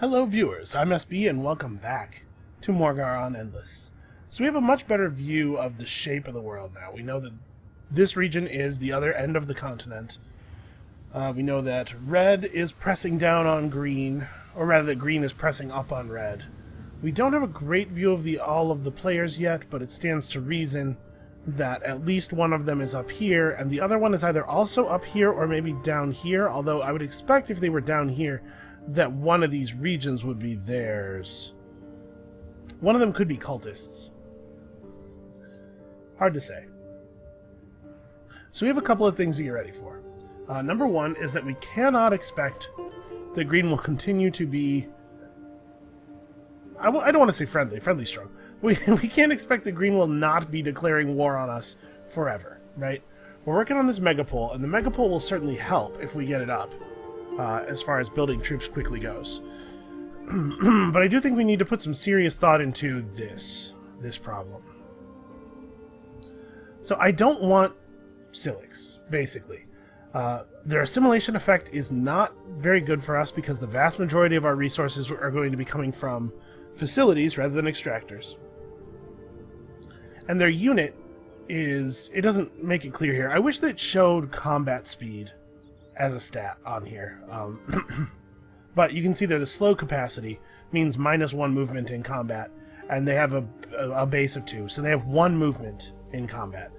Hello viewers, I'm SB and welcome back to Morgawr on Endless. So we have a much better view of the shape of the world now. We know that this region is the other end of the continent. We know that red is pressing down on green, or rather that green is pressing up on red. We don't have a great view of all of the players yet, but it stands to reason that at least one of them is up here, and the other one is either also up here or maybe down here, although I would expect if they were down here that one of these regions would be theirs. One of them could be cultists. Hard to say. So we have a couple of things to get ready for. Number one is that we cannot expect that green will continue to be... I don't want to say friendly. Friendly's strong. We can't expect that green will not be declaring war on us forever, right? We're working on this megapole, and the megapole will certainly help if we get it up. As far as building troops quickly goes. But I do think we need to put some serious thought into this problem. So I don't want Silix, basically. Their assimilation effect is not very good for us because the vast majority of our resources are going to be coming from facilities rather than extractors. And their unit is... it doesn't make it clear here. I wish that it showed combat speed as a stat on here. But you can see there the slow capacity means -1 movement in combat, and they have a base of 2, so they have 1 movement in combat.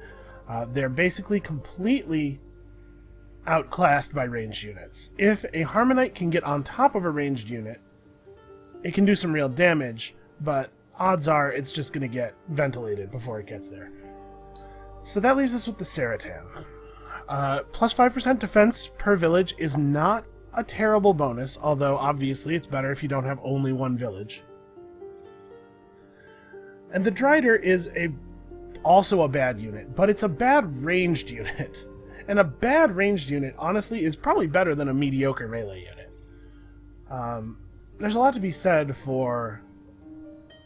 They're basically completely outclassed by ranged units. If a Harmonite can get on top of a ranged unit, it can do some real damage, but odds are it's just going to get ventilated before it gets there. So that leaves us with the Saratan. Plus 5% defense per village is not a terrible bonus, although obviously it's better if you don't have only 1 village. And the Drider is also a bad unit, but it's a bad ranged unit. And a bad ranged unit, honestly, is probably better than a mediocre melee unit. There's a lot to be said for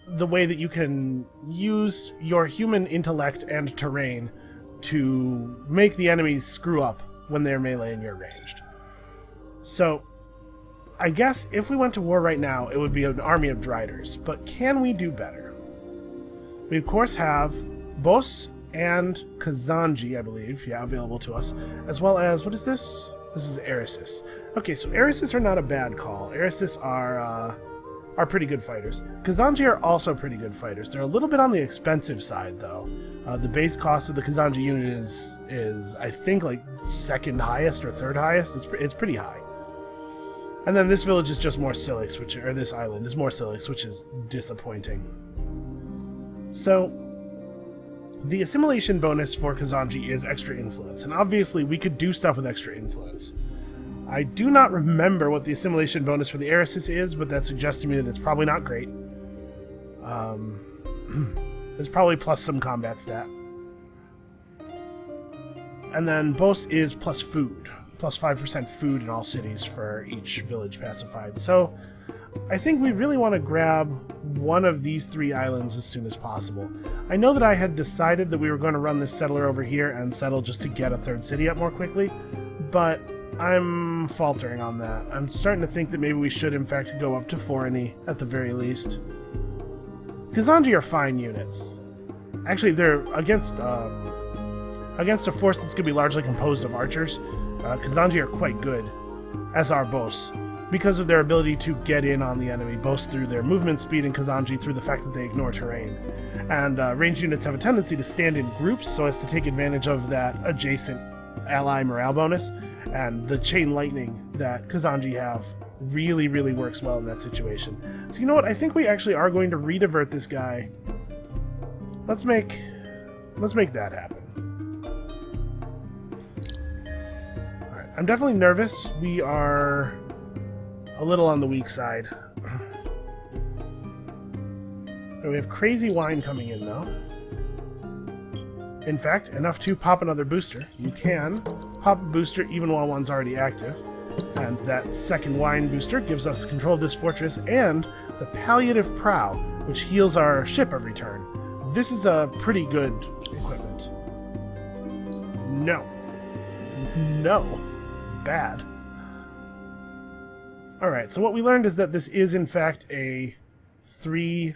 the way that you can use your human intellect and terrain to make the enemies screw up when they're melee and you're ranged. So, I guess if we went to war right now, it would be an army of Driders. But can we do better? We, of course, have Bos and Kazanji, I believe, available to us. As well as, what is this? This is Eresis. Okay, so Eresis are not a bad call. Eresis are pretty good fighters. Kazanji are also pretty good fighters. They're a little bit on the expensive side, though. The base cost of the Kazanji unit is I think, like, second highest or third highest. It's pretty high. And then this village is just more Silix, or this island is more Silix, which is disappointing. So, the assimilation bonus for Kazanji is extra influence, and obviously we could do stuff with extra influence. I do not remember what the assimilation bonus for the Eresis is, but that suggests to me that it's probably not great. It's probably plus some combat stat. And then Bos is plus food. Plus 5% food in all cities for each village pacified. So I think we really want to grab one of these 3 islands as soon as possible. I know that I had decided that we were going to run this settler over here and settle just to get a 3rd city up more quickly, but I'm faltering on that. I'm starting to think that maybe we should in fact go up to Forani at the very least. Kazanji are fine units. Actually, they're against a force that's going to be largely composed of archers. Kazanji are quite good, as are Bos, because of their ability to get in on the enemy, Bos through their movement speed and Kazanji through the fact that they ignore terrain. And ranged units have a tendency to stand in groups so as to take advantage of that adjacent ally morale bonus, and the chain lightning that Kazanji have really, really works well in that situation. So you know what, I think we actually are going to redivert this guy. Let's make that happen. Alright, I'm definitely nervous. We are a little on the weak side. We have crazy wine coming in, though. In fact, enough to pop another booster. You can pop a booster even while one's already active. And that second wine booster gives us control of this fortress and the palliative prow, which heals our ship every turn. This is a pretty good equipment. No. No. Bad. Alright, so what we learned is that this is in fact a three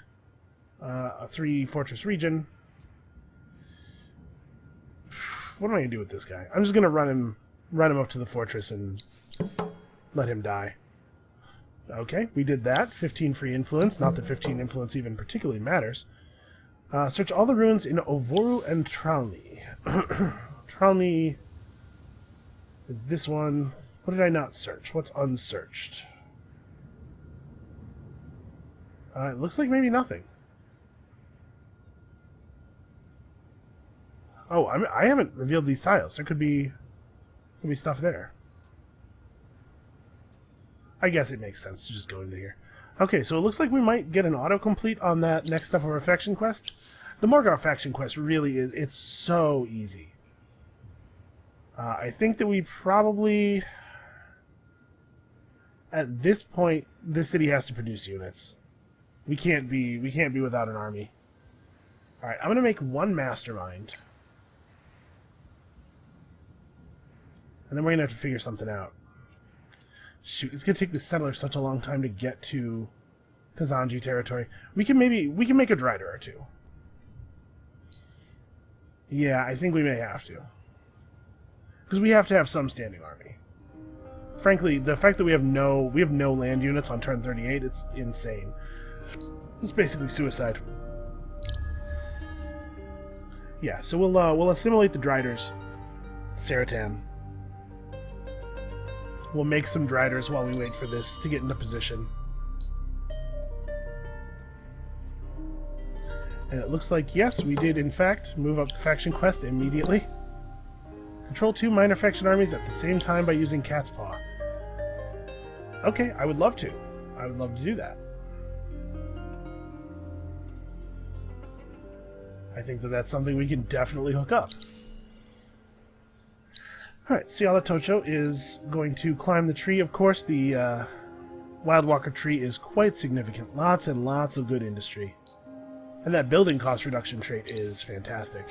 fortress region. What am I going to do with this guy? I'm just going to run him up to the fortress and let him die. Okay, we did that. 15 free influence. Not that 15 influence even particularly matters. Search all the ruins in Ovoru and Tralny. Tralny is this one. What did I not search? What's unsearched? It looks like maybe nothing. Oh, I haven't revealed these tiles. There could be stuff there. I guess it makes sense to just go into here. Okay, so it looks like we might get an autocomplete on that next step of our faction quest. The Morgawr faction quest really is, it's so easy. I think that we probably, at this point, this city has to produce units. We can't be without an army. Alright, I'm gonna make one mastermind. And then we're gonna have to figure something out. Shoot, it's gonna take the settlers such a long time to get to Kazanji territory. We can make a Drider or two. Yeah, I think we may have to. Because we have to have some standing army. Frankly, the fact that we have no land units on turn 38, it's insane. It's basically suicide. Yeah, so we'll assimilate the Driders. Saratan. We'll make some Driders while we wait for this to get into position. And it looks like, yes, we did, in fact, move up the faction quest immediately. Control 2 minor faction armies at the same time by using Cat's Paw. Okay, I would love to. I would love to do that. I think that that's something we can definitely hook up. Alright, Ciala Tocho is going to climb the tree. Of course, the Wildwalker tree is quite significant. Lots and lots of good industry. And that building cost reduction trait is fantastic.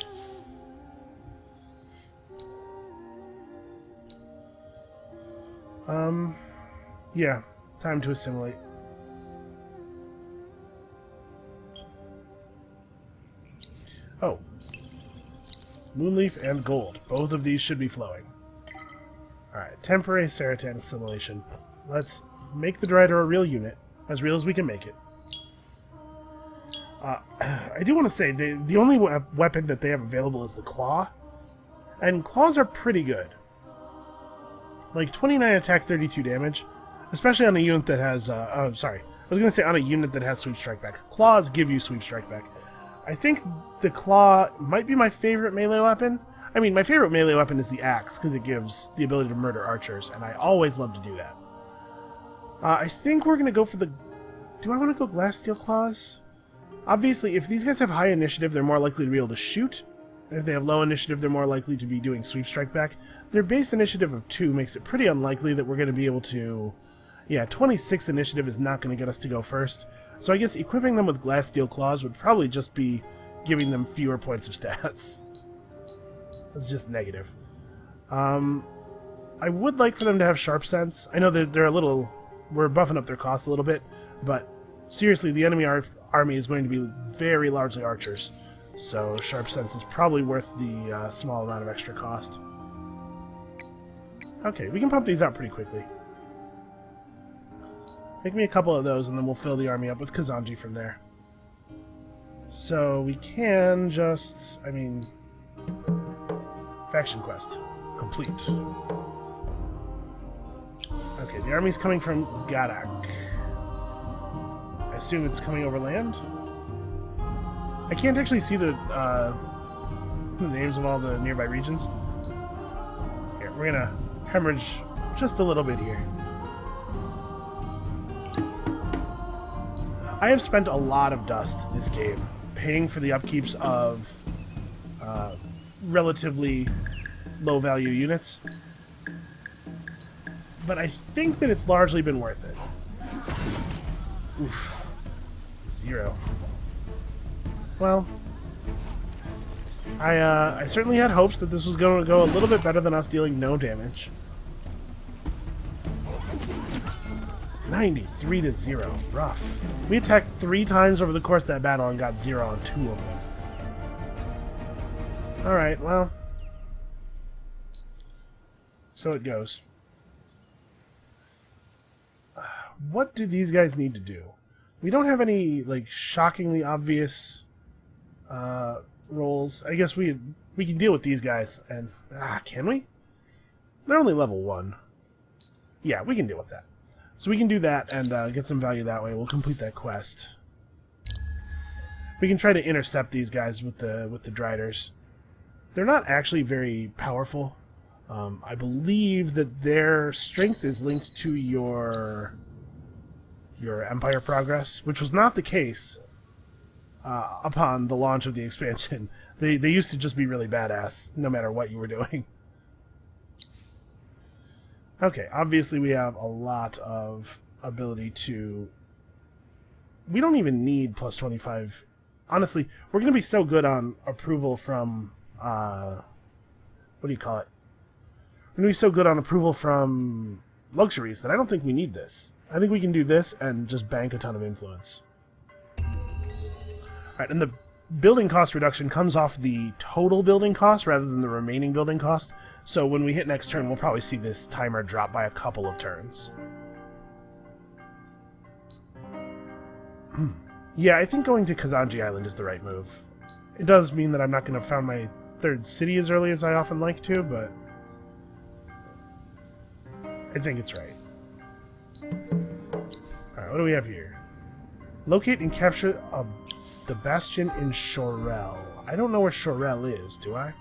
Yeah, time to assimilate. Oh. Moonleaf and gold. Both of these should be flowing. Alright, temporary Saratan assimilation. Let's make the Drider a real unit. As real as we can make it. I do want to say, the only weapon that they have available is the Claw. And Claws are pretty good. Like, 29 attack, 32 damage. Especially on a unit that has, sorry. I was going to say on a unit that has Sweep Strike Back. Claws give you Sweep Strike Back. I think the Claw might be my favorite melee weapon. I mean, my favorite melee weapon is the Axe, because it gives the ability to murder archers, and I always love to do that. I think we're going to go for the... Do I want to go Glass Steel Claws? Obviously, if these guys have high initiative, they're more likely to be able to shoot. If they have low initiative, they're more likely to be doing Sweep Strike Back. Their base initiative of 2 makes it pretty unlikely that we're going to be able to... Yeah, 26 initiative is not going to get us to go first. So I guess equipping them with Glass Steel Claws would probably just be giving them fewer points of stats. That's just negative. I would like for them to have Sharp Sense. I know they're a little... We're buffing up their costs a little bit, but seriously, the enemy army is going to be very largely archers. So Sharp Sense is probably worth the small amount of extra cost. Okay, we can pump these out pretty quickly. Make me a couple of those, and then we'll fill the army up with Kazanji from there. So we can just... I mean... Faction quest. Complete. Okay, the army's coming from Gadak. I assume it's coming over land? I can't actually see the names of all the nearby regions. Here, we're gonna hemorrhage just a little bit here. I have spent a lot of dust this game, paying for the upkeeps of relatively low-value units. But I think that it's largely been worth it. Oof. 0. Well, I certainly had hopes that this was going to go a little bit better than us dealing no damage. 93-0. Rough. We attacked 3 times over the course of that battle and got 0 on 2 of them. Alright, well. So it goes. What do these guys need to do? We don't have any, like, shockingly obvious roles. I guess we can deal with these guys. And, can we? They're only level 1. Yeah, we can deal with that. So we can do that and get some value that way. We'll complete that quest. We can try to intercept these guys with the Driders. They're not actually very powerful. I believe that their strength is linked to your Empire progress, which was not the case upon the launch of the expansion. They used to just be really badass, no matter what you were doing. Okay, obviously we have a lot of ability to... We don't even need plus 25. Honestly, we're going to be so good on approval from... what do you call it? We're going to be so good on approval from luxuries that I don't think we need this. I think we can do this and just bank a ton of influence. Alright, and the building cost reduction comes off the total building cost rather than the remaining building cost. So when we hit next turn, we'll probably see this timer drop by a couple of turns. Yeah, I think going to Kazanji Island is the right move. It does mean that I'm not going to found my 3rd city as early as I often like to, but I think it's right. Alright, what do we have here? Locate and capture the bastion in Shorel. I don't know where Shorel is, do I?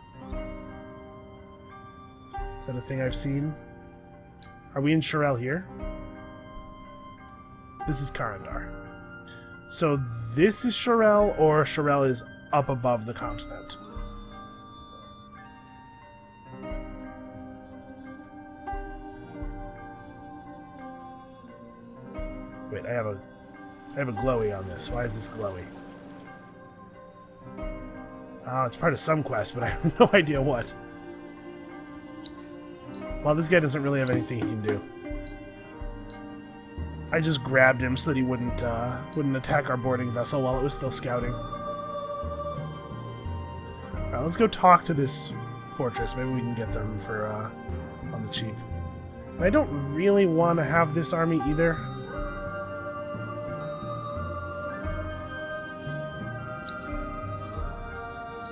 Is that a thing I've seen? Are we in Shorel here? This is Karandar. So this is Shorel, or Shorel is up above the continent? Wait, I have a glowy on this. Why is this glowy? Oh, it's part of some quest, but I have no idea what. Well, this guy doesn't really have anything he can do. I just grabbed him so that he wouldn't attack our boarding vessel while it was still scouting. Alright, let's go talk to this fortress. Maybe we can get them for on the cheap. And I don't really want to have this army either.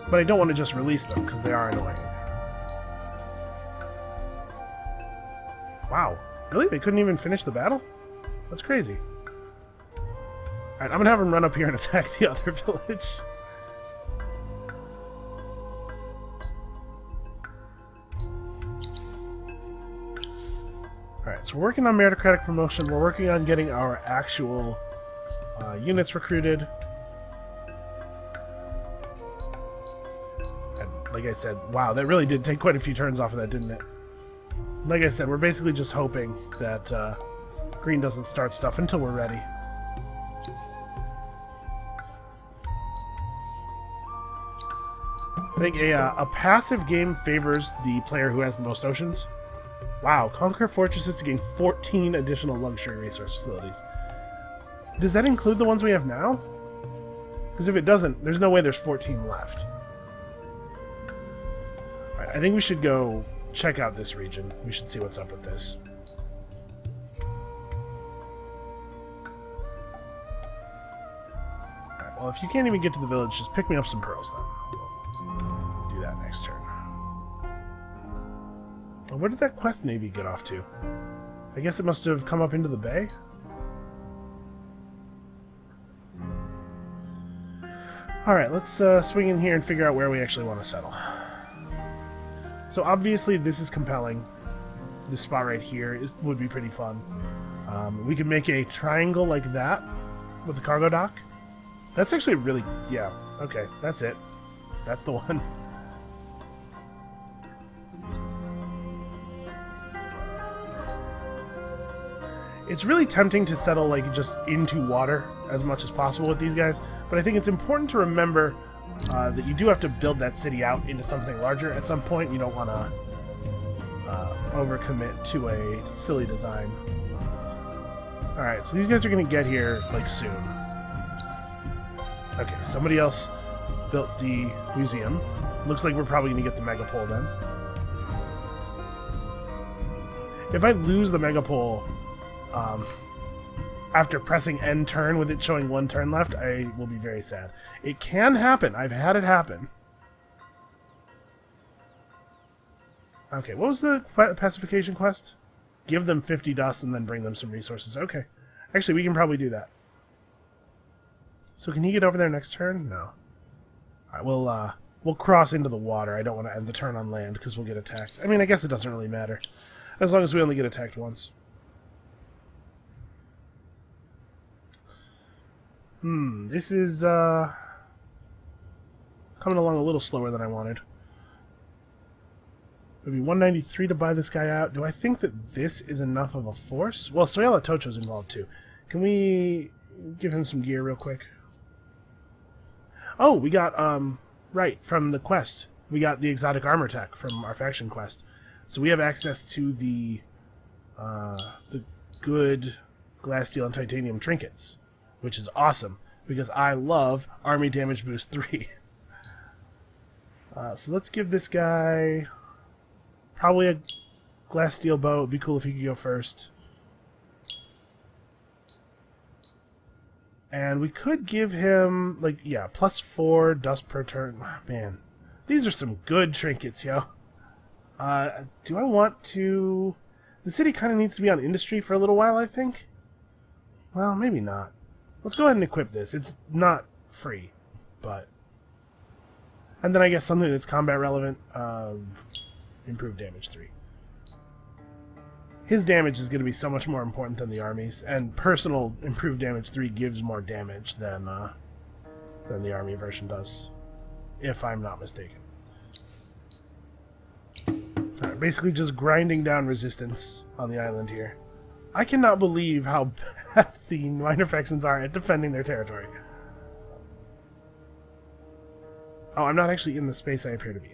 But I don't want to just release them, because they are annoying. Wow. Really? They couldn't even finish the battle? That's crazy. Alright, I'm going to have them run up here and attack the other village. Alright, so we're working on meritocratic promotion. We're working on getting our actual units recruited. Like I said, wow, that really did take quite a few turns off of that, didn't it? Like I said, we're basically just hoping that Green doesn't start stuff until we're ready. I think a passive game favors the player who has the most oceans. Wow, conquer fortresses to gain 14 additional luxury resource facilities. Does that include the ones we have now? Because if it doesn't, there's no way there's 14 left. Alright, I think we should go check out this region. We should see what's up with this. Alright, well, if you can't even get to the village, just pick me up some pearls then. We'll do that next turn. Well, where did that quest navy get off to? I guess it must have come up into the bay? Alright, let's swing in here and figure out where we actually want to settle. So obviously this is compelling. This spot right here would be pretty fun. We could make a triangle like that with the cargo dock. That's actually really... yeah, okay, that's it. That's the one. It's really tempting to settle like just into water as much as possible with these guys, but I think it's important to remember that you do have to build that city out into something larger at some point. You don't want to overcommit to a silly design. Alright, so these guys are going to get here, like, soon. Okay, somebody else built the museum. Looks like we're probably going to get the megapole then. If I lose the megapole after pressing end turn with it showing 1 turn left, I will be very sad. It can happen. I've had it happen. Okay, what was the pacification quest? Give them 50 dust and then bring them some resources. Okay. Actually, we can probably do that. So can he get over there next turn? No. Alright, we'll cross into the water. I don't want to end the turn on land because we'll get attacked. I mean, I guess it doesn't really matter. As long as we only get attacked once. This is coming along a little slower than I wanted. It would be 193 to buy this guy out. Do I think that this is enough of a force? Well, Soyala Tocho's involved too. Can we give him some gear real quick? Oh, we got, right, from the quest. We got the exotic armor tech from our faction quest. So we have access to the good glass, steel, and titanium trinkets, which is awesome, because I love Army Damage Boost 3. So let's give this guy probably a glass, steel bow. It would be cool if he could go first. And we could give him, like, yeah, +4 dust per turn. Man, these are some good trinkets, yo. Do I want to... The city kind of needs to be on industry for a little while, I think. Well, maybe not. Let's go ahead and equip this. It's not free, but... And then I guess something that's combat relevant. Improved damage 3. His damage is going to be so much more important than the army's, and personal improved damage 3 gives more damage than the army version does, if I'm not mistaken. Alright, basically just grinding down resistance on the island here. I cannot believe how bad the minor factions are at defending their territory. Oh, I'm not actually in the space I appear to be in.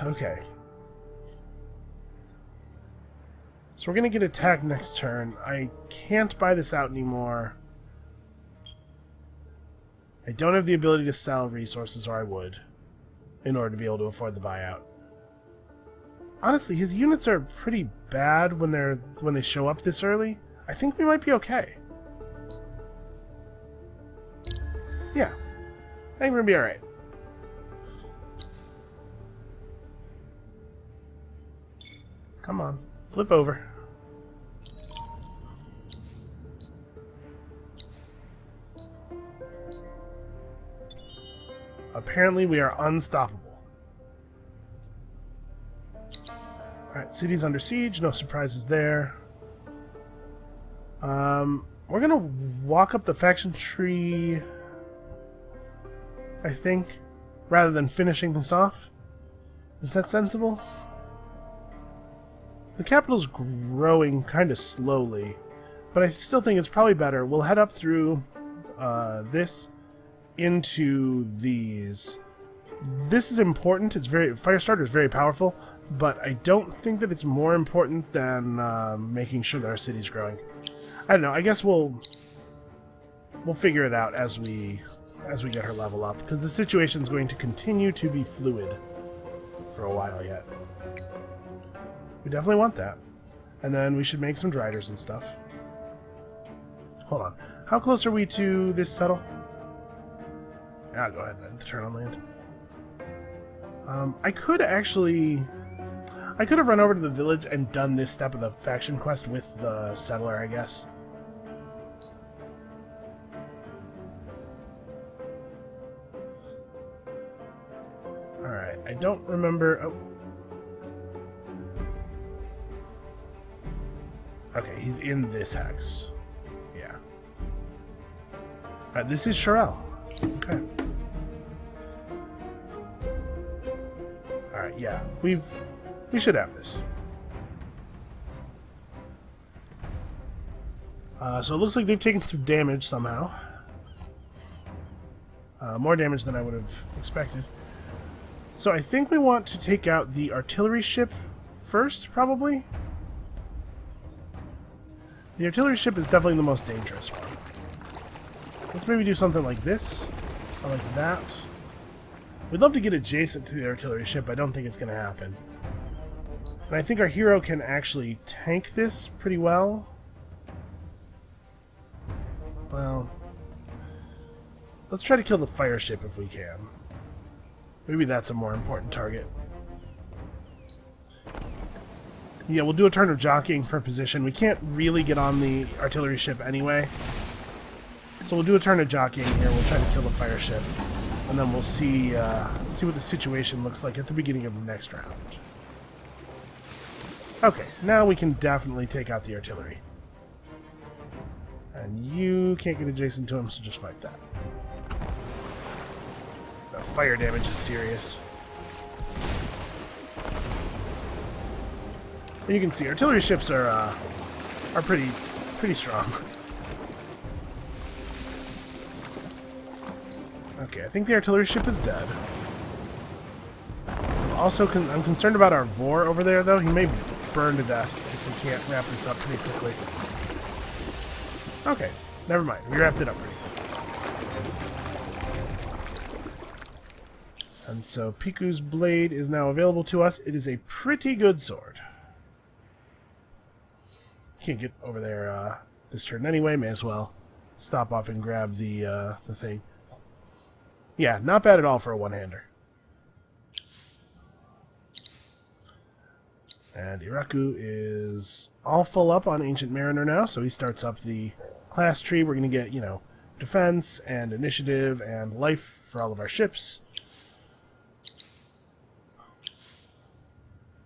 Okay. So we're going to get attacked next turn. I can't buy this out anymore. I don't have the ability to sell resources, or I would, in order to be able to afford the buyout. Honestly, his units are pretty bad when they show up this early. I think we might be okay. Yeah. I think we're going to be alright. Come on, flip over. Apparently we are unstoppable. Alright, city's under siege, no surprises there. We're gonna walk up the faction tree, I think, rather than finishing this off. Is that sensible? The capital's growing kind of slowly, but I still think it's probably better. We'll head up through this into these. This is important. It's Firestarter is very powerful, but I don't think that it's more important than making sure that our city's growing. I don't know. I guess we'll figure it out as we get her level up, because the situation's going to continue to be fluid for a while yet. We definitely want that. And then we should make some driders and stuff. Hold on. How close are we to this settle? Yeah, I'll go ahead and end the turn on land. I could have run over to the village and done this step of the faction quest with the settler, I guess. Alright, I don't remember... Oh. Okay, he's in this hex. Yeah. This is Sharel. Okay. Alright, yeah. We should have this. So it looks like they've taken some damage somehow. More damage than I would have expected. So I think we want to take out the artillery ship first, probably. The artillery ship is definitely the most dangerous one. Let's maybe do something like this, or like that. We'd love to get adjacent to the artillery ship. I don't think it's going to happen. And I think our hero can actually tank this pretty well. Well, let's try to kill the fire ship if we can. Maybe that's a more important target. Yeah, we'll do a turn of jockeying for position. We can't really get on the artillery ship anyway. So we'll do a turn of jockeying here. We'll try to kill the fire ship. And then we'll see what the situation looks like at the beginning of the next round. Okay, now we can definitely take out the artillery. And you can't get adjacent to him, so just fight that. The fire damage is serious. And you can see artillery ships are pretty strong. Okay, I think the artillery ship is dead. I'm concerned about our Vor over there, though. He may burn to death if we can't wrap this up pretty quickly. Okay, never mind. We wrapped it up pretty quick. And so Piku's blade is now available to us. It is a pretty good sword. Can't get over there this turn anyway. May as well stop off and grab the thing. Yeah, not bad at all for a one-hander. And Iraku is all full up on Ancient Mariner now, so he starts up the class tree. We're going to get, defense and initiative and life for all of our ships.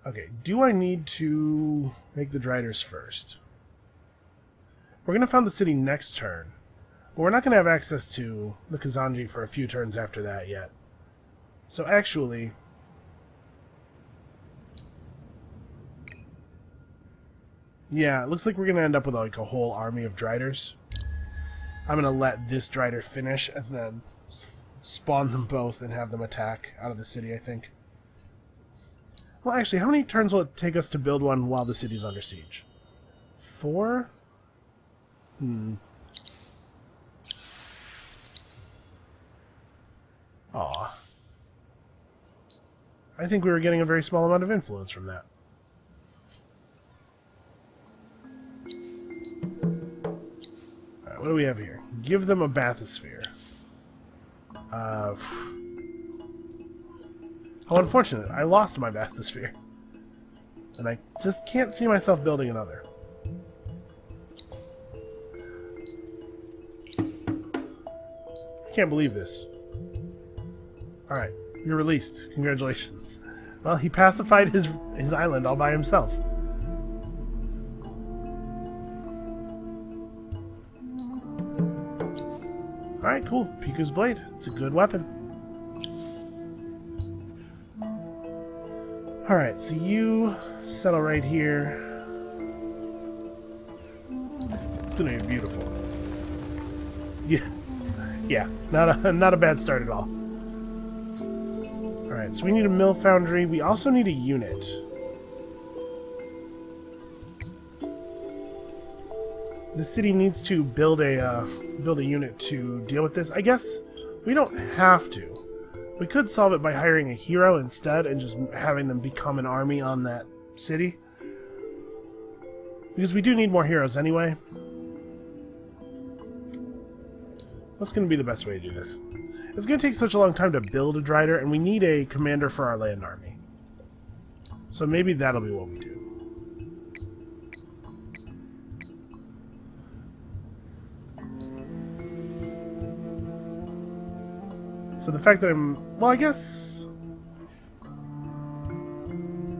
Okay, do I need to make the Driders first? We're going to found the city next turn. But we're not going to have access to the Kazanji for a few turns after that yet. So actually... yeah, it looks like we're going to end up with like a whole army of Driders. I'm going to let this Drider finish and then spawn them both and have them attack out of the city, I think. Well, actually, how many turns will it take us to build one while the city's under siege? 4? Aw. I think we were getting a very small amount of influence from that. Alright, what do we have here? Give them a bathysphere. How unfortunate. I lost my bathysphere. And I just can't see myself building another. I can't believe this. Alright, you're released. Congratulations. Well, he pacified his island all by himself. Alright, cool. Piku's blade. It's a good weapon. Alright, so you settle right here. It's gonna be beautiful. Yeah, not a bad start at all. Alright, so we need a mill foundry. We also need a unit. The city needs to build a unit to deal with this. I guess we don't have to. We could solve it by hiring a hero instead and just having them become an army on that city. Because we do need more heroes anyway. What's going to be the best way to do this? It's going to take such a long time to build a Drider, and we need a commander for our land army. So maybe that'll be what we do. So the fact that well, I guess...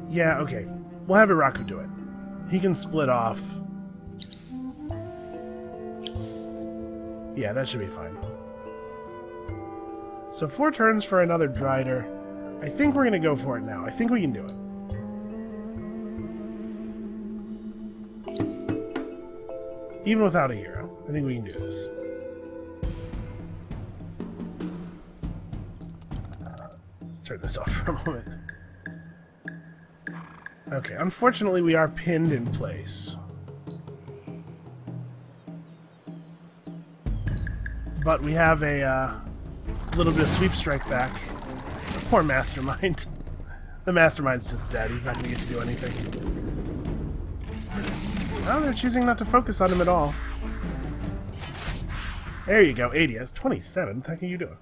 yeah, okay. We'll have Iraku do it. He can split off. Yeah, that should be fine. So 4 turns for another Drider. I think we're going to go for it now. I think we can do it. Even without a hero. I think we can do this. Let's turn this off for a moment. Okay, unfortunately we are pinned in place. but we have a little bit of sweep strike back. Poor Mastermind. The Mastermind's just dead. He's not going to get to do anything. Well, they're choosing not to focus on him at all. There you go, 80. That's 27. What the heck are you doing?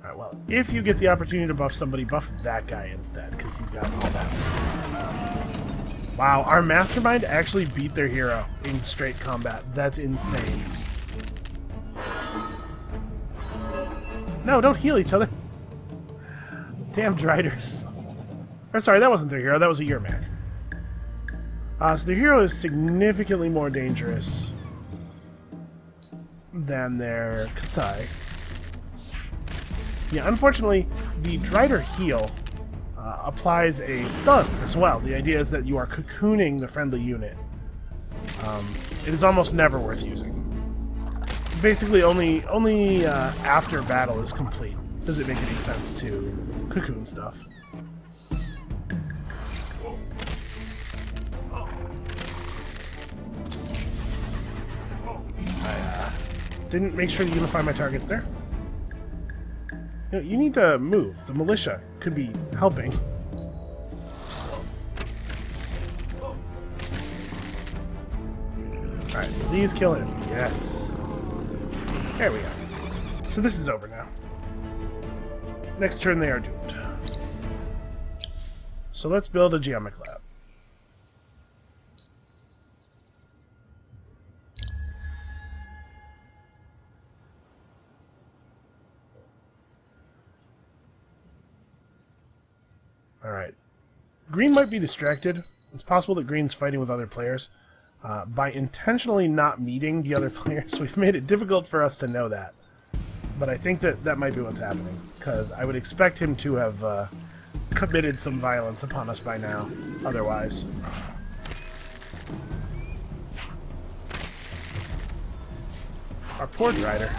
Alright, well, if you get the opportunity to buff somebody, buff that guy instead, because he's got all that. Wow, our Mastermind actually beat their hero in straight combat. That's insane. No, don't heal each other. Damn Driders. Or sorry, that wasn't their hero, that was a Yermak. So their hero is significantly more dangerous than their Kasai. Yeah, unfortunately, the Drider heal applies a stun as well. The idea is that you are cocooning the friendly unit. It is almost never worth using. Basically, only after battle is complete does it make any sense to cocoon stuff. I didn't make sure to unify my targets there. You know, you need to move. The militia could be helping. Alright, please kill him. Yes. There we go. So this is over now. Next turn they are doomed. So let's build a geomic lab. Alright. Green might be distracted. It's possible that Green's fighting with other players. By intentionally not meeting the other players, we've made it difficult for us to know that. But I think that that might be what's happening, because I would expect him to have committed some violence upon us by now, otherwise. Our poor Drider.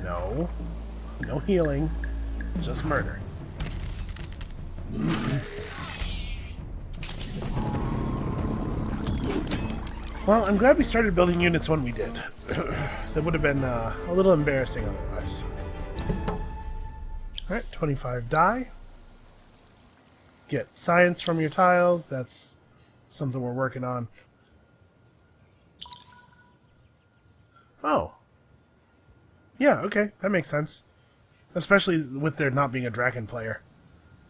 No. No healing. Just murder. Well, I'm glad we started building units when we did. That would have been a little embarrassing otherwise. Alright, 25 die. Get science from your tiles. That's something we're working on. Oh. Yeah, okay, that makes sense. Especially with there not being a Draken player.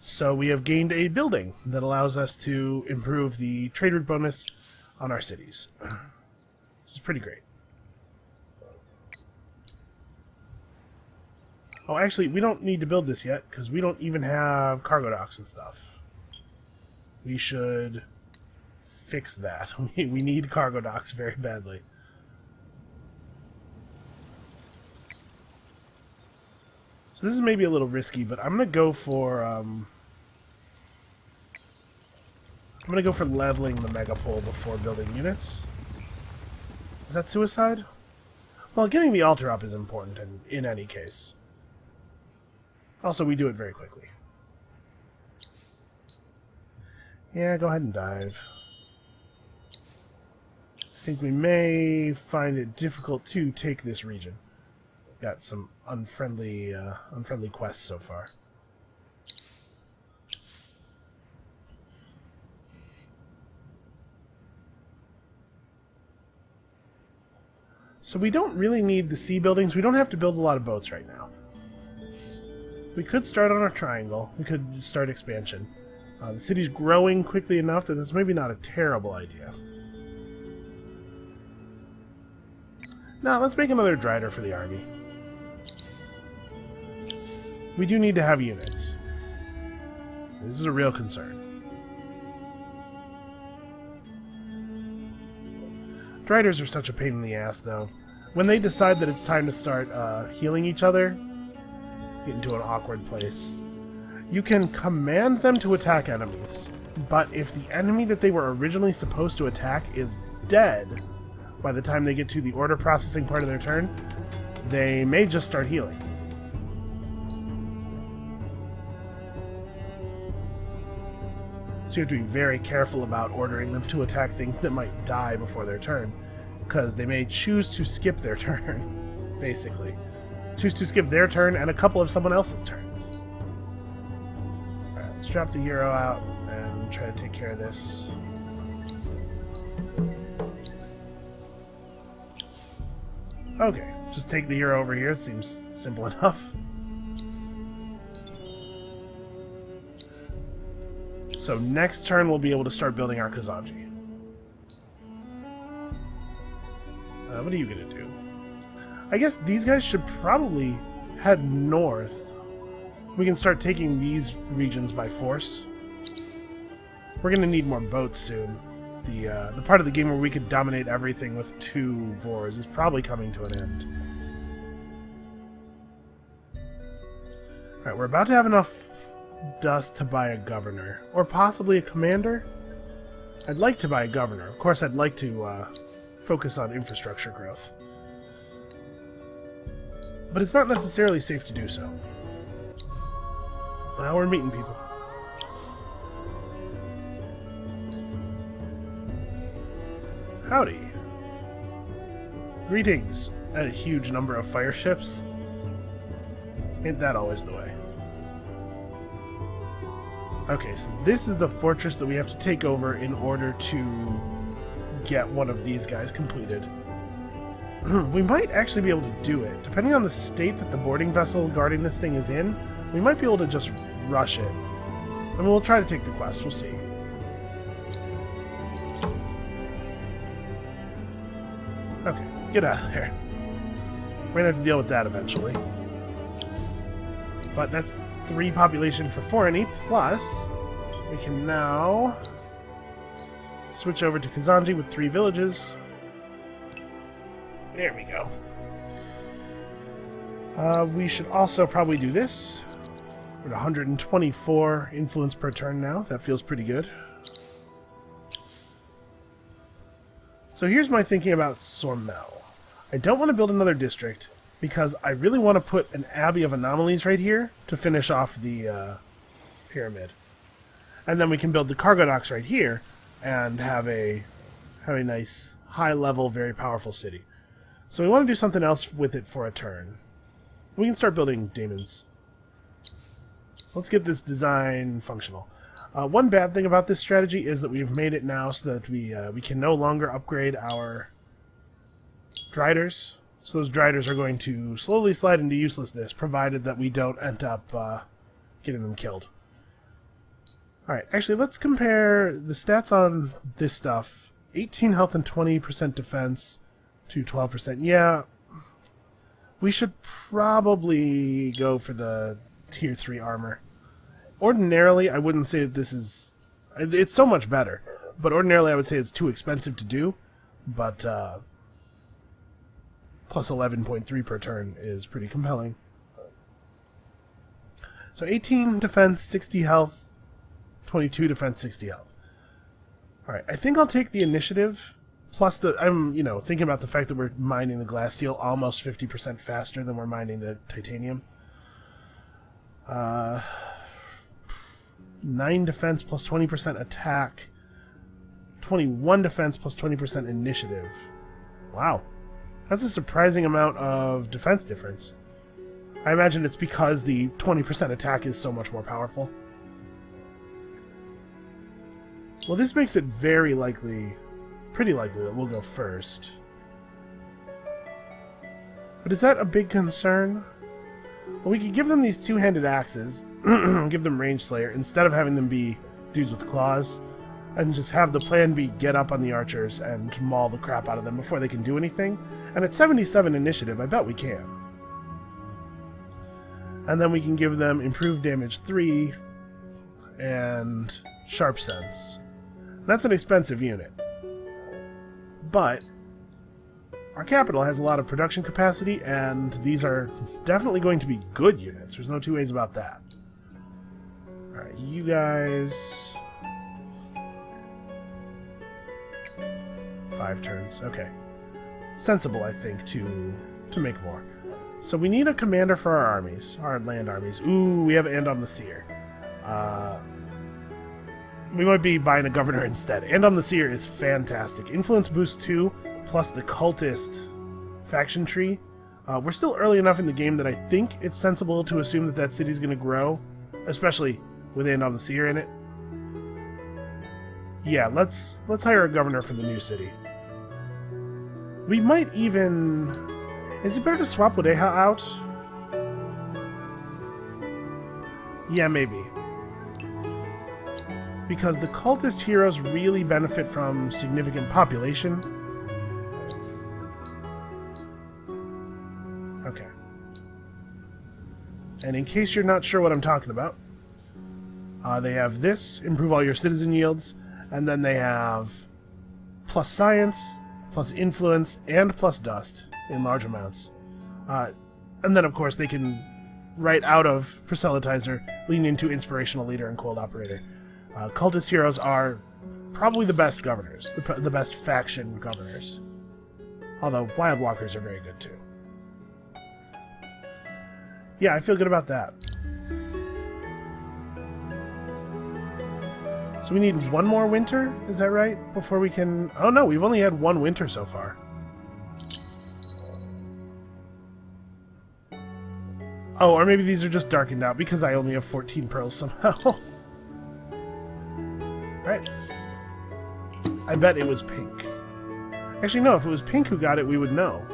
So we have gained a building that allows us to improve the trade route bonus on our cities. Which is pretty great. Oh, actually, we don't need to build this yet, because we don't even have cargo docks and stuff. We should fix that. We need cargo docks very badly. So this is maybe a little risky, but I'm gonna go for leveling the megapole before building units. Is that suicide? Well, getting the altar up is important in any case. Also, we do it very quickly. Yeah, go ahead and dive. I think we may find it difficult to take this region. Got some unfriendly quests so far. So we don't really need the sea buildings. We don't have to build a lot of boats right now. We could start on our triangle. We could start expansion. The city's growing quickly enough that that's maybe not a terrible idea. Now, let's make another Drider for the army. We do need to have units. This is a real concern. Driders are such a pain in the ass, though. When they decide that it's time to start healing each other, get into an awkward place. You can command them to attack enemies, but if the enemy that they were originally supposed to attack is dead by the time they get to the order processing part of their turn, they may just start healing. So you have to be very careful about ordering them to attack things that might die before their turn, because they may choose to skip their turn, basically. Choose to skip their turn and a couple of someone else's turns. Alright, let's drop the Euro out and try to take care of this. Okay, just take the Euro over here. It seems simple enough. So next turn we'll be able to start building our Kazanji. What are you going to do? I guess these guys should probably head north. We can start taking these regions by force. We're going to need more boats soon. The part of the game where we could dominate everything with 2 Vors is probably coming to an end. Alright, we're about to have enough dust to buy a governor. Or possibly a commander? I'd like to buy a governor. Of course, I'd like to focus on infrastructure growth. But it's not necessarily safe to do so. Now we're meeting people. Howdy. Greetings, a huge number of fire ships. Ain't that always the way? Okay, so this is the fortress that we have to take over in order to get one of these guys completed. We might actually be able to do it. Depending on the state that the boarding vessel guarding this thing is in, we might be able to just rush it. I mean, we'll try to take the quest, we'll see. Okay, get out of there. We're gonna have to deal with that eventually. But that's 3 population for Forani, plus we can now switch over to Kazanji with 3 villages. There we go. We should also probably do this. We're at 124 influence per turn now. That feels pretty good. So here's my thinking about Sormel. I don't want to build another district because I really want to put an Abbey of Anomalies right here to finish off the pyramid. And then we can build the cargo docks right here and have a nice, high-level, very powerful city. So we want to do something else with it for a turn. We can start building daemons. So let's get this design functional. One bad thing about this strategy is that we've made it now so that we can no longer upgrade our Driders. So those Driders are going to slowly slide into uselessness, provided that we don't end up getting them killed. Alright, actually let's compare the stats on this stuff. 18 health and 20% defense to 12%. Yeah, we should probably go for the tier 3 armor. Ordinarily, I wouldn't say that this is... It's so much better. But ordinarily, I would say it's too expensive to do. But plus 11.3 per turn is pretty compelling. So 18 defense, 60 health, 22 defense, 60 health. Alright, I think I'll take the initiative. Plus, I'm thinking about the fact that we're mining the glass steel almost 50% faster than we're mining the titanium. 9 defense plus 20% attack. 21 defense plus 20% initiative. Wow. That's a surprising amount of defense difference. I imagine it's because the 20% attack is so much more powerful. Well, this makes it very likely, pretty likely that we'll go first. But is that a big concern? Well, we could give them these 2-handed axes, give them Range Slayer, instead of having them be dudes with claws, and just have the plan be get up on the archers and maul the crap out of them before they can do anything. And at 77 initiative, I bet we can. And then we can give them improved damage 3 and sharp sense. That's an expensive unit. But our capital has a lot of production capacity, and these are definitely going to be good units. There's no 2 ways about that. Alright, you guys... 5 turns, okay. Sensible, I think, to make more. So we need a commander for our armies, our land armies. Ooh, we have And on the Seer. We might be buying a governor instead. And on the Seer is fantastic. Influence boost 2, plus the cultist faction tree. We're still early enough in the game that I think it's sensible to assume that that city's going to grow, especially with And on the Seer in it. Yeah, let's hire a governor for the new city. We might even... Is it better to swap Wodeha out? Yeah, maybe. Because the cultist heroes really benefit from significant population. Okay. And in case you're not sure what I'm talking about, they have this, improve all your citizen yields, and then they have plus science, plus influence, and plus dust in large amounts. And then, of course, they can, right out of Proselytizer, lean into Inspirational Leader and Cold Operator. Cultist heroes are probably the best governors, the best faction governors. Although Wild Walkers are very good too. Yeah, I feel good about that. So we need one more winter, is that right? Before we can... Oh no, we've only had one winter so far. Oh, or maybe these are just darkened out because I only have 14 pearls somehow. Right. I bet it was pink. Actually, no, if it was pink who got it, we would know.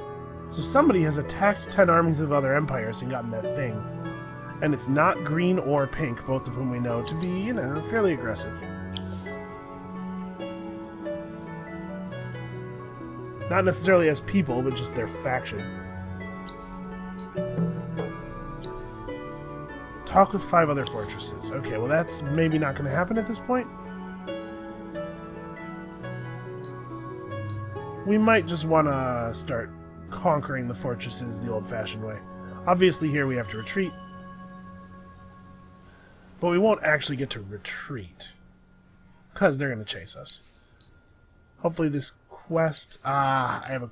So somebody has attacked 10 armies of other empires and gotten that thing. And it's not green or pink, both of whom we know to be, you know, fairly aggressive. Not necessarily as people, but just their faction. Talk with 5 other fortresses. Okay, well that's maybe not going to happen at this point. We might just want to start conquering the fortresses the old-fashioned way. Obviously here we have to retreat. But we won't actually get to retreat. Because they're going to chase us. Hopefully this quest... I have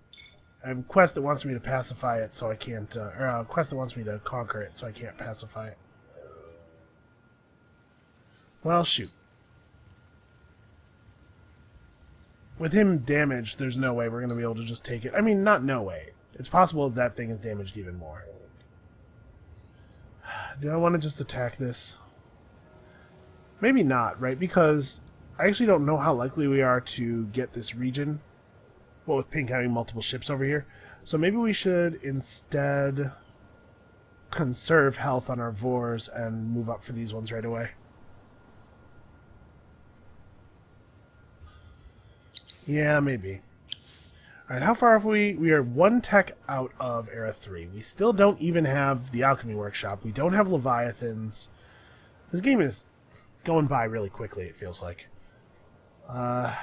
a quest that wants me to pacify it, so I can't... or a quest that wants me to conquer it, so I can't pacify it. Well, shoot. With him damaged, there's no way we're going to be able to just take it. I mean, not no way. It's possible that thing is damaged even more. Do I want to just attack this? Maybe not, right? Because I actually don't know how likely we are to get this region. Well, with Pink having multiple ships over here. So maybe we should instead conserve health on our Vors and move up for these ones right away. Yeah, maybe. Alright, how far have we? We are 1 tech out of Era 3. We still don't even have the Alchemy Workshop. We don't have Leviathans. This game is going by really quickly, it feels like. Well,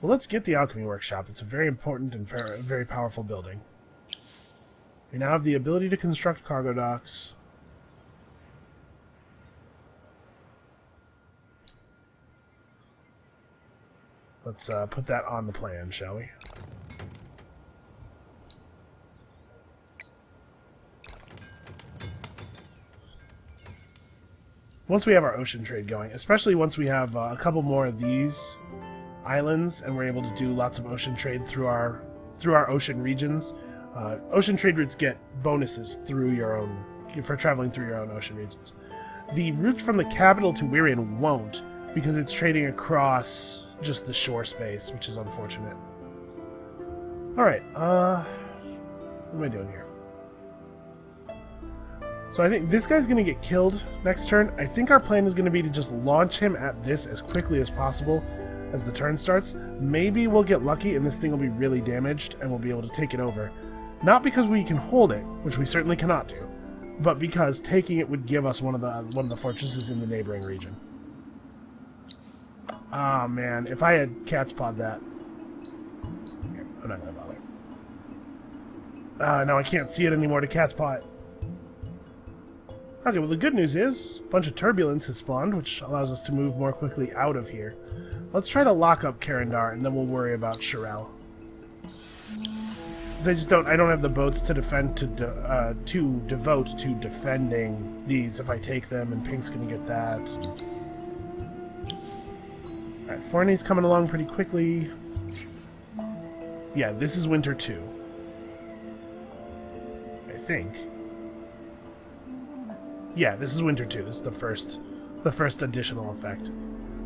let's get the Alchemy Workshop. It's a very important and very powerful building. We now have the ability to construct cargo docks. Let's put that on the plan, shall we? Once we have our ocean trade going, especially once we have a couple more of these islands and we're able to do lots of ocean trade through our ocean regions. Ocean trade routes get bonuses through your own for traveling through your own ocean regions. The route from the capital to Wirian won't, because it's trading across just the shore space, which is unfortunate. Alright, what am I doing here? So I think this guy's going to get killed next turn. I think our plan is going to be to just launch him at this as quickly as possible as the turn starts. Maybe we'll get lucky and this thing will be really damaged and we'll be able to take it over. Not because we can hold it, which we certainly cannot do, but because taking it would give us one of the fortresses in the neighboring region. Ah, oh, man, if I had cat's pawed that. I'm not going to bother. Now I can't see it anymore to cat's paw it. Okay, well the good news is, a bunch of turbulence has spawned, which allows us to move more quickly out of here. Let's try to lock up Karandar, and then we'll worry about Shirel. Because I don't have the boats to defend to devote to defending these if I take them, and Pink's gonna get that. Alright, Forney's coming along pretty quickly. Yeah, this is Winter 2. I think. Yeah, this is Winter 2. This is the first additional effect.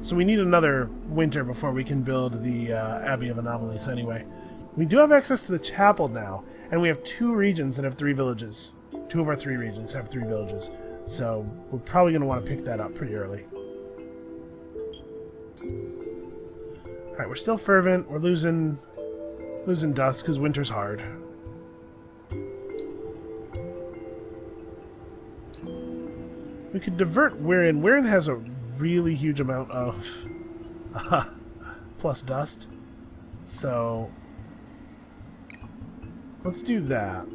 So we need another winter before we can build the Abbey of Anomalies anyway. We do have access to the chapel now, and we have 2 regions that have 3 villages. 2 of our 3 regions have 3 villages. So we're probably going to want to pick that up pretty early. Alright, we're still fervent. We're losing dust because winter's hard. We could divert Wirren. Wirren has a really huge amount of plus dust. So let's do that.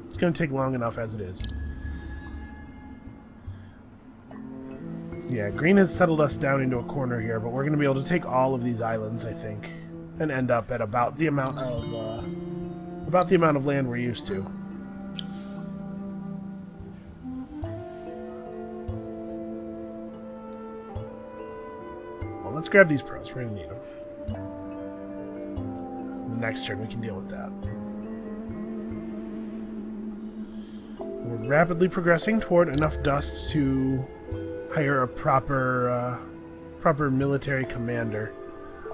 It's going to take long enough as it is. Yeah, green has settled us down into a corner here, but we're going to be able to take all of these islands, I think, and end up at about the amount of land we're used to. Well, let's grab these pearls. We're going to need them. The next turn we can deal with that. We're rapidly progressing toward enough dust to hire a proper military commander.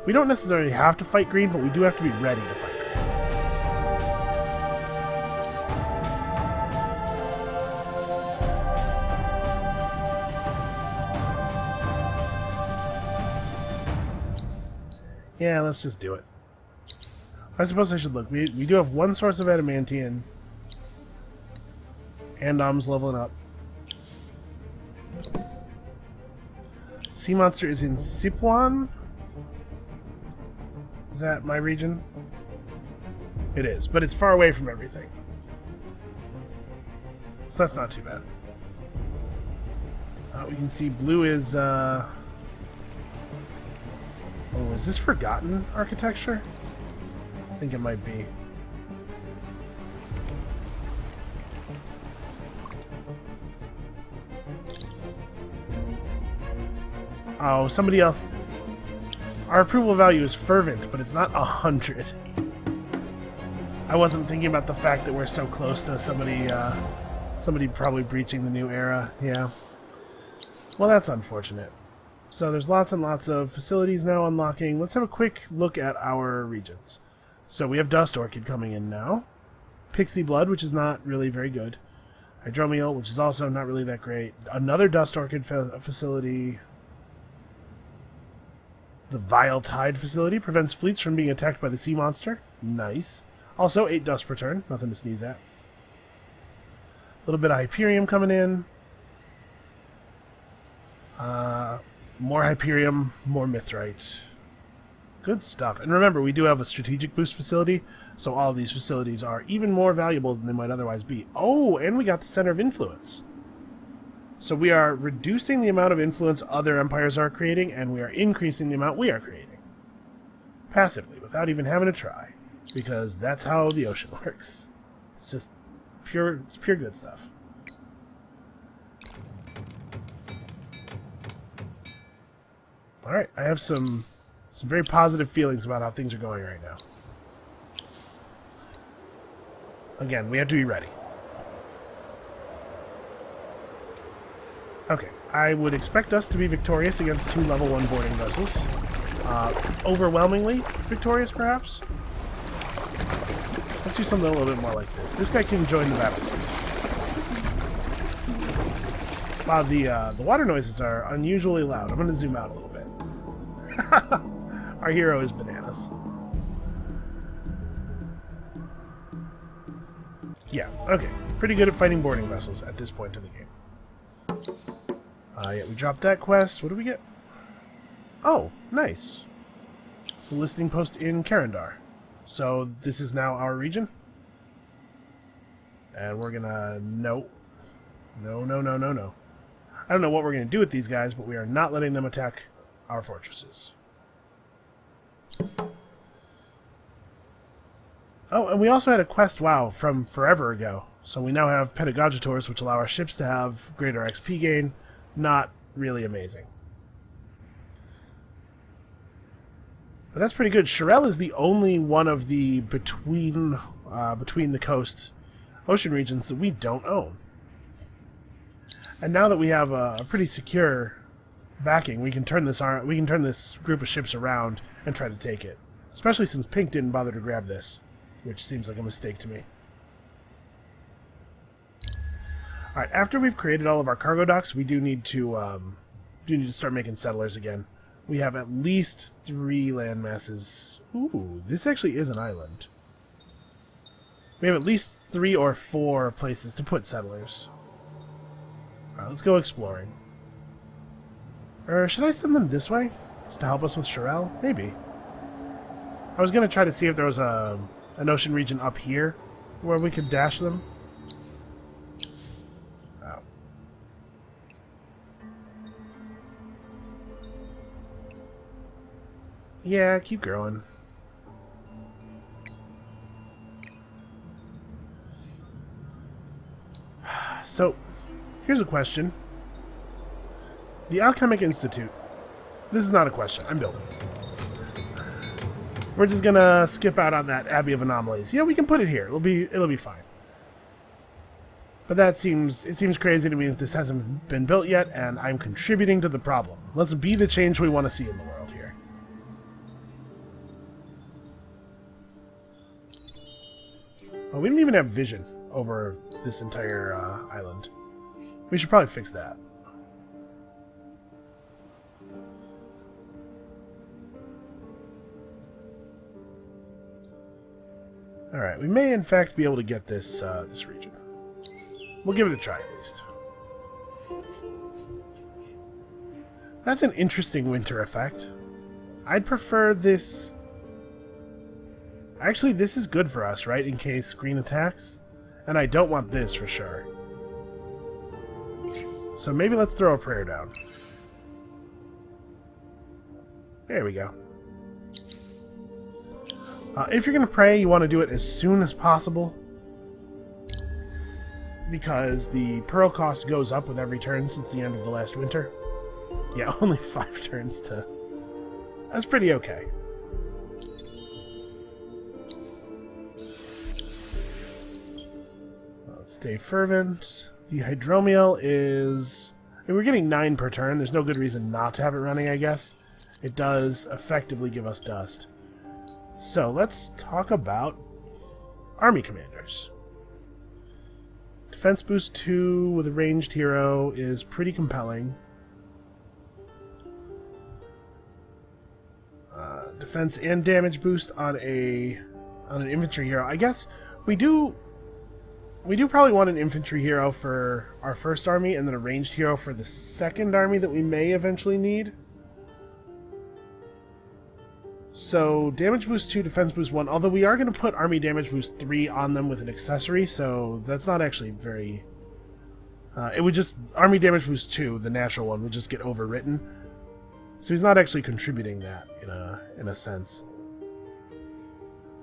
We don't necessarily have to fight green, but we do have to be ready to fight green. Yeah, let's just do it. I suppose I should look. We do have 1 source of adamantium. And leveling up. Sea monster is in Sipuan. Is that my region? It is, but it's far away from everything. So that's not too bad. We can see blue is... Oh, is this Forgotten Architecture? I think it might be. Oh, somebody else... Our approval value is fervent, but it's not 100. I wasn't thinking about the fact that we're so close to somebody probably breaching the new era. Yeah. Well, that's unfortunate. So there's lots and lots of facilities now unlocking. Let's have a quick look at our regions. So we have Dust Orchid coming in now. Pixie Blood, which is not really very good. Hydromiel, which is also not really that great. Another Dust Orchid facility. The Vile Tide facility prevents fleets from being attacked by the sea monster. Nice. Also, 8 dust per turn. Nothing to sneeze at. A little bit of Hyperium coming in. More Hyperium, more Mithrite. Good stuff. And remember, we do have a strategic boost facility, so all of these facilities are even more valuable than they might otherwise be. Oh, and we got the Center of Influence. So we are reducing the amount of influence other empires are creating, and we are increasing the amount we are creating. Passively, without even having to try. Because that's how the ocean works. It's just pure good stuff. Alright, I have some very positive feelings about how things are going right now. Again, we have to be ready. Okay, I would expect us to be victorious against 2 level 1 boarding vessels. Overwhelmingly victorious, perhaps? Let's do something a little bit more like this. This guy can join the battle fleet. Wow, the water noises are unusually loud. I'm going to zoom out a little bit. Our hero is bananas. Yeah, okay. Pretty good at fighting boarding vessels at this point in the game. Yeah, we dropped that quest. What do we get? Oh, nice. The listing post in Karandar. So this is now our region. And we're gonna... No. No. I don't know what we're gonna do with these guys, but we are not letting them attack our fortresses. Oh, and we also had a quest, wow, from forever ago. So we now have Pedagogitors, which allow our ships to have greater XP gain. Not really amazing. But that's pretty good. Shirel is the only one of the between the coast ocean regions that we don't own. And now that we have a pretty secure backing, we can turn this group of ships around and try to take it. Especially since Pink didn't bother to grab this, which seems like a mistake to me. Alright, after we've created all of our cargo docks, we do need to start making settlers again. We have at least 3 land masses. Ooh, this actually is an island. We have at least 3 or 4 places to put settlers. Alright, let's go exploring. Or should I send them this way? Just to help us with Shirel? Maybe. I was going to try to see if there was an ocean region up here where we could dash them. Oh. Yeah, keep growing. So, here's a question. The Alchemic Institute. This is not a question. I'm building. We're just gonna skip out on that Abbey of Anomalies. You know, we can put it here. It'll be fine. But it seems crazy to me that this hasn't been built yet, and I'm contributing to the problem. Let's be the change we want to see in the world here. Oh, we don't even have vision over this entire island. We should probably fix that. Alright, we may in fact be able to get this this region. We'll give it a try at least. That's an interesting winter effect. I'd prefer this... Actually, this is good for us, right? In case green attacks. And I don't want this for sure. So maybe let's throw a prayer down. There we go. If you're going to pray, you want to do it as soon as possible. Because the pearl cost goes up with every turn since the end of the last winter. Yeah, only 5 turns to... That's pretty okay. Let's stay fervent. The hydromiel is... I mean, we're getting 9 per turn. There's no good reason not to have it running, I guess. It does effectively give us dust. So, let's talk about army commanders. Defense boost 2 with a ranged hero is pretty compelling. Defense and damage boost on an infantry hero. I guess we do probably want an infantry hero for our first army and then a ranged hero for the second army that we may eventually need. So, damage boost 2, defense boost 1, although we are going to put army damage boost 3 on them with an accessory, so that's not actually very... it would just... Army damage boost 2, the natural one, would just get overwritten. So he's not actually contributing that, in a sense.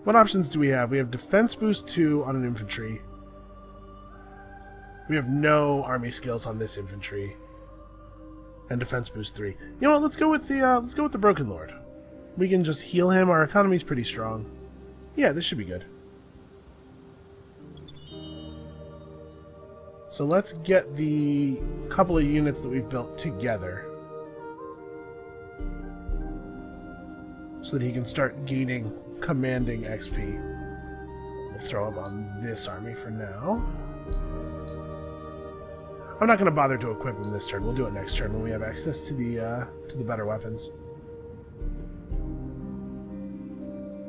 What options do we have? We have defense boost 2 on an infantry. We have no army skills on this infantry. And defense boost 3. You know what, let's go with the Broken Lord. We can just heal him. Our economy's pretty strong. Yeah, this should be good. So let's get the couple of units that we've built together. So that he can start gaining commanding XP. We'll throw him on this army for now. I'm not going to bother to equip him this turn. We'll do it next turn when we have access to the better weapons.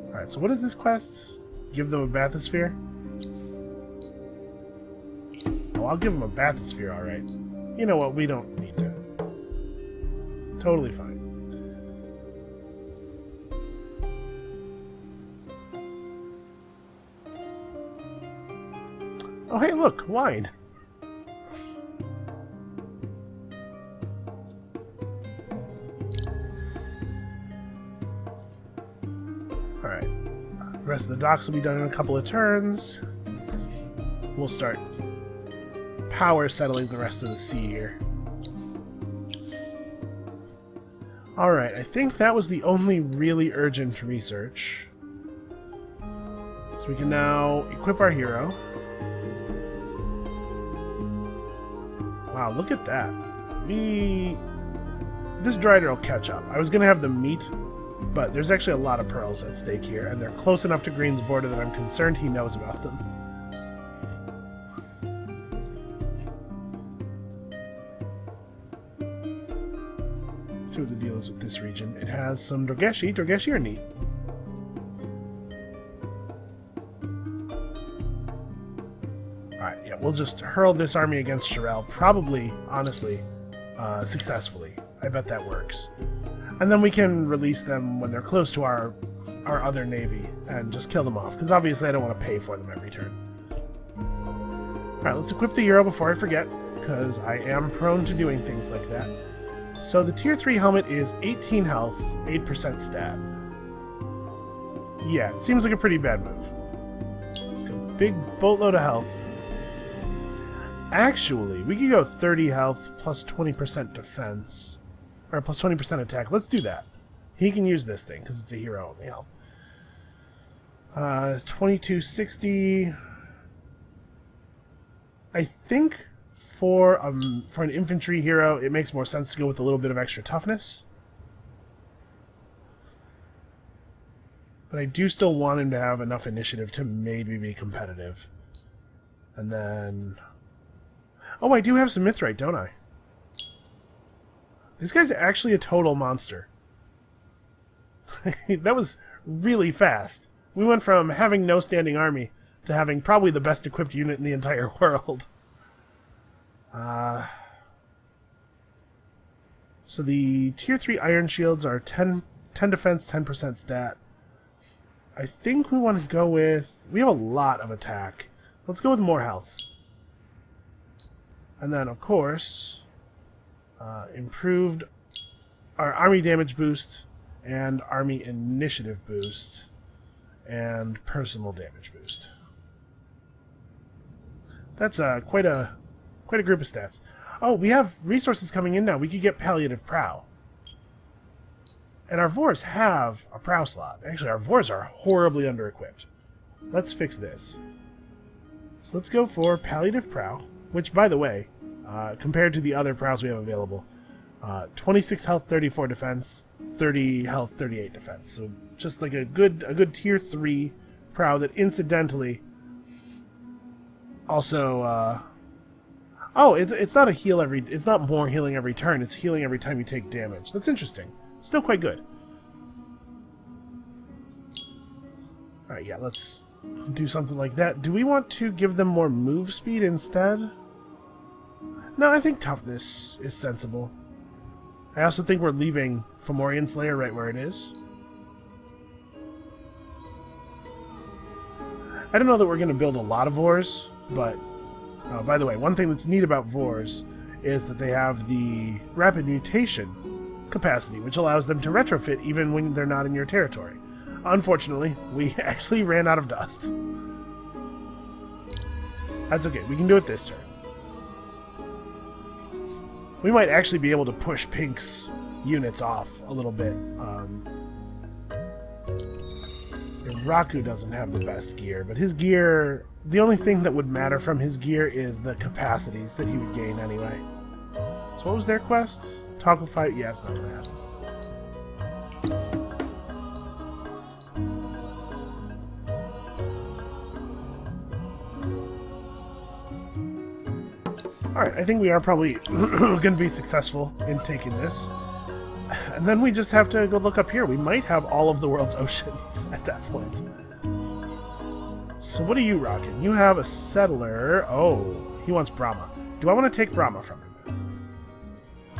Alright, so what is this quest? Give them a bathysphere? Oh, I'll give them a bathysphere, alright. You know what, we don't need to. Totally fine. Oh, hey, look, wine. Alright. The rest of the docks will be done in a couple of turns. We'll start power settling the rest of the sea here. Alright, I think that was the only really urgent research. So we can now equip our hero. Wow, look at that. This Drider will catch up. I was going to have the meat, but there's actually a lot of pearls at stake here, and they're close enough to Green's border that I'm concerned he knows about them. Let's see what the deal is with this region. It has some Dorgeshi. Dorgeshi are neat. Alright, yeah, we'll just hurl this army against Shirel, probably, honestly, successfully. I bet that works. And then we can release them when they're close to our other navy and just kill them off, because obviously I don't want to pay for them every turn. Alright, let's equip the hero before I forget, because I am prone to doing things like that. So the tier 3 helmet is 18 health, 8% stab. Yeah, it seems like a pretty bad move. Let's go big boatload of health. Actually, we could go 30 health plus 20% defense. Or plus 20% attack. Let's do that. He can use this thing, because it's a hero only help. 2260. I think for an infantry hero, it makes more sense to go with a little bit of extra toughness. But I do still want him to have enough initiative to maybe be competitive. And then... Oh, I do have some Mithrite, don't I? This guy's actually a total monster. That was really fast. We went from having no standing army to having probably the best equipped unit in the entire world. So the tier 3 iron shields are 10 defense, 10% stat. I think we want to go with... We have a lot of attack. Let's go with more health. And then, of course, improved our army damage boost and army initiative boost and personal damage boost. That's quite a group of stats. Oh, we have resources coming in now. We could get palliative prow. And our Vors have a prow slot. Actually, our Vors are horribly under-equipped. Let's fix this. So let's go for palliative prow, which, by the way, compared to the other prows we have available, 26 health, 34 defense, 30 health, 38 defense. So just like a good tier 3 prow that incidentally also it's not a heal every, it's not more healing every turn, it's healing every time you take damage. That's interesting. Still quite good. Alright, yeah, let's do something like that. Do we want to give them more move speed instead? No, I think toughness is sensible. I also think we're leaving Fomorian Slayer right where it is. I don't know that we're going to build a lot of Vors, but... by the way, one thing that's neat about Vors is that they have the rapid mutation capacity, which allows them to retrofit even when they're not in your territory. Unfortunately, we actually ran out of dust. That's okay, we can do it this turn. We might actually be able to push Pink's units off a little bit. Raku doesn't have the best gear, but his gear... The only thing that would matter from his gear is the capacities that he would gain anyway. So what was their quest? Toggle fight? Yeah, it's not gonna happen. Alright, I think we are probably going to be successful in taking this. And then we just have to go look up here. We might have all of the world's oceans at that point. So what are you rocking? You have a settler. Oh, he wants Brahma. Do I want to take Brahma from him?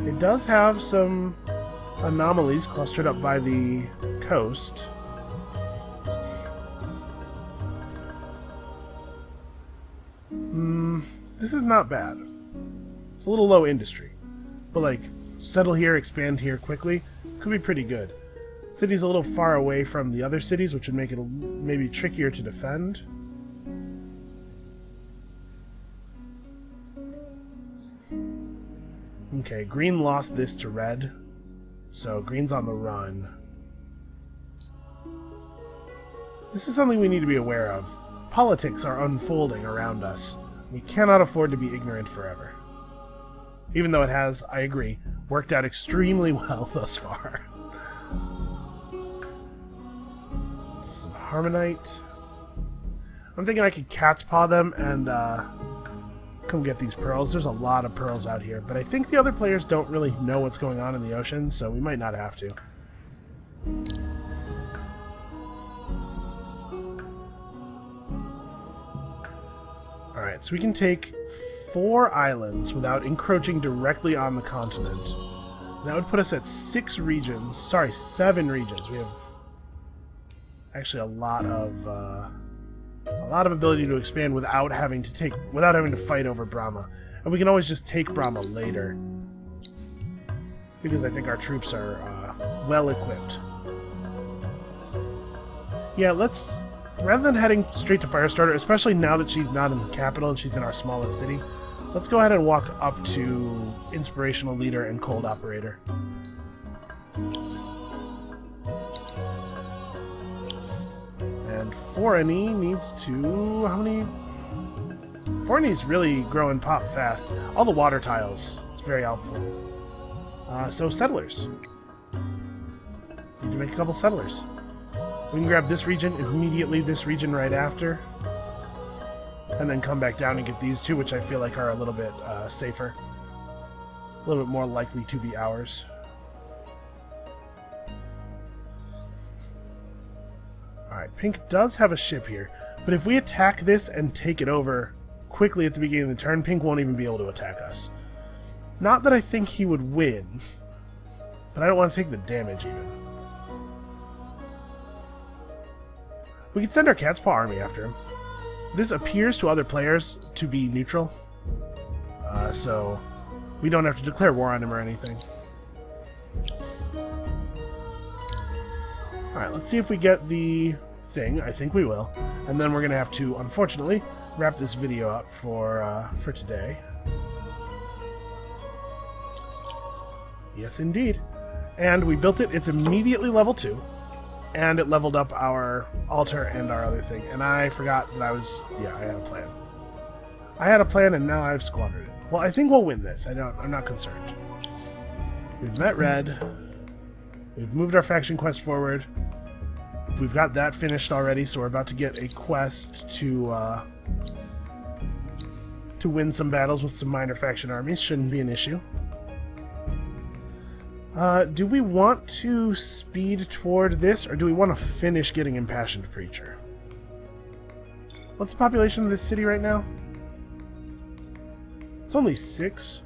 It does have some anomalies clustered up by the coast. This is not bad. It's a little low industry. But like, settle here, expand here quickly, could be pretty good. City's a little far away from the other cities, which would make it maybe trickier to defend. Okay, green lost this to red. So green's on the run. This is something we need to be aware of. Politics are unfolding around us. We cannot afford to be ignorant forever. Even though it has, I agree, worked out extremely well thus far. Some Harmonite. I'm thinking I could cat's paw them and come get these pearls. There's a lot of pearls out here, but I think the other players don't really know what's going on in the ocean, so we might not have to. Alright, so we can take 4 islands without encroaching directly on the continent. That would put us at 6 regions. Sorry, 7 regions. We have actually a lot of ability to expand without having to fight over Brahma. And we can always just take Brahma later, because I think our troops are well equipped. Yeah, let's, rather than heading straight to Firestarter, especially now that she's not in the capital and she's in our smallest city, let's go ahead and walk up to Inspirational Leader and Cold Operator. And Forany needs to... how many? Forany's really growing pop fast. All the water tiles. It's very helpful. So settlers. Need to make a couple settlers. We can grab this region, immediately this region right after. And then come back down and get these two, which I feel like are a little bit safer. A little bit more likely to be ours. Alright, Pink does have a ship here, but if we attack this and take it over quickly at the beginning of the turn, Pink won't even be able to attack us. Not that I think he would win, but I don't want to take the damage even. We can send our Cat's Paw army after him. This appears to other players to be neutral, so we don't have to declare war on him or anything. Alright, let's see if we get the thing. I think we will. And then we're going to have to, unfortunately, wrap this video up for today. Yes, indeed. And we built it. It's immediately level 2. And it leveled up our altar and our other thing. And I forgot that I had a plan. I had a plan and now I've squandered it. Well, I think we'll win this. I'm not concerned. We've met Red. We've moved our faction quest forward. We've got that finished already, so we're about to get a quest to win some battles with some minor faction armies. Shouldn't be an issue. Do we want to speed toward this, or do we want to finish getting Impassioned Preacher? What's the population of this city right now? It's only 6.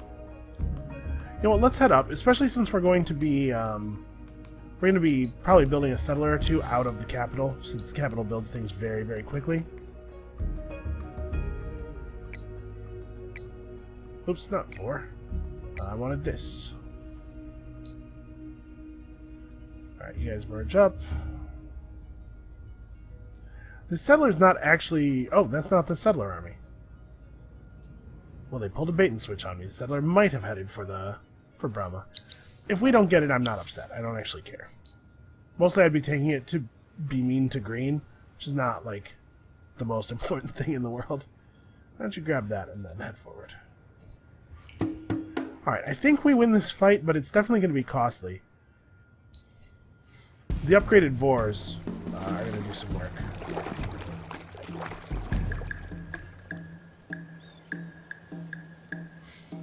You know what, let's head up, especially since we're going to be probably building a settler or 2 out of the capital, since the capital builds things very, very quickly. Oops, not 4. I wanted this. Alright, you guys merge up. The settler's not actually... oh, that's not the settler army. Well, they pulled a bait and switch on me. The settler might have headed for Brahma. If we don't get it, I'm not upset. I don't actually care. Mostly I'd be taking it to be mean to green, which is not, like, the most important thing in the world. Why don't you grab that and then head forward. Alright, I think we win this fight, but it's definitely going to be costly. The upgraded Vors are going to do some work.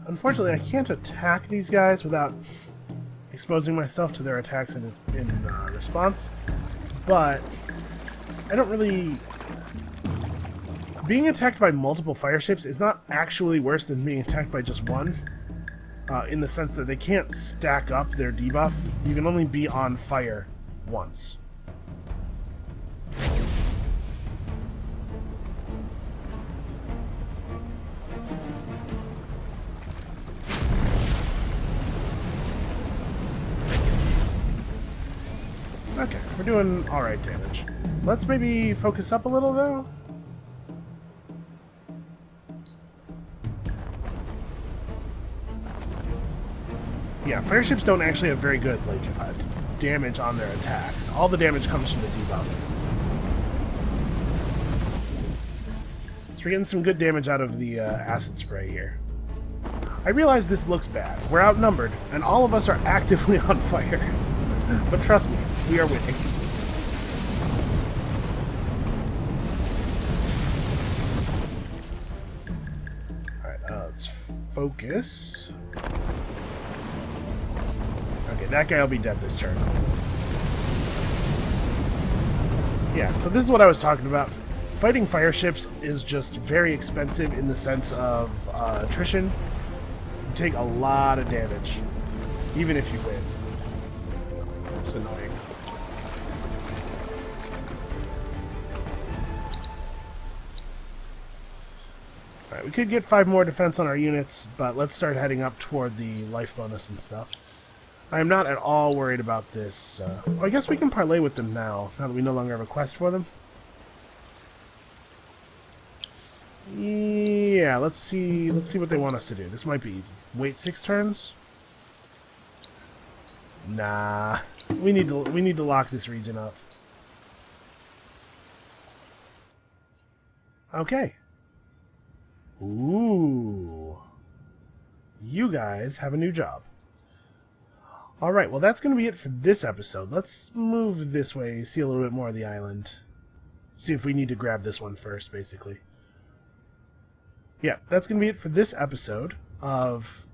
Unfortunately, I can't attack these guys without exposing myself to their attacks in response, but I don't really... Being attacked by multiple fire ships is not actually worse than being attacked by just one, in the sense that they can't stack up their debuff. You can only be on fire once. Okay, we're doing alright damage. Let's maybe focus up a little, though. Yeah, fireships don't actually have very good like damage on their attacks. All the damage comes from the debuff. So we're getting some good damage out of the acid spray here. I realize this looks bad. We're outnumbered, and all of us are actively on fire. But trust me, we are winning. Alright, let's focus. Okay, that guy will be dead this turn. Yeah, so this is what I was talking about. Fighting fire ships is just very expensive in the sense of attrition. You take a lot of damage, even if you win. It's annoying. Alright, we could get 5 more defense on our units, but let's start heading up toward the life bonus and stuff. I am not at all worried about this. Well, I guess we can parlay with them now that we no longer have a quest for them. Yeah, let's see what they want us to do. This might be easy. Wait 6 turns? Nah. We need to lock this region up. Okay. Ooh. You guys have a new job. Alright, well that's going to be it for this episode. Let's move this way, see a little bit more of the island. See if we need to grab this one first, basically. Yeah, that's going to be it for this episode of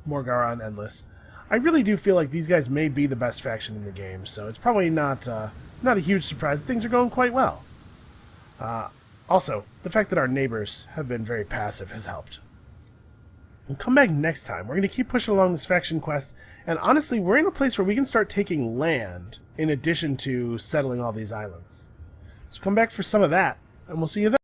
Morgawr on Endless. I really do feel like these guys may be the best faction in the game, so it's probably not a huge surprise. Things are going quite well. Also, the fact that our neighbors have been very passive has helped. And come back next time. We're going to keep pushing along this faction quest, and honestly, we're in a place where we can start taking land in addition to settling all these islands. So come back for some of that, and we'll see you then.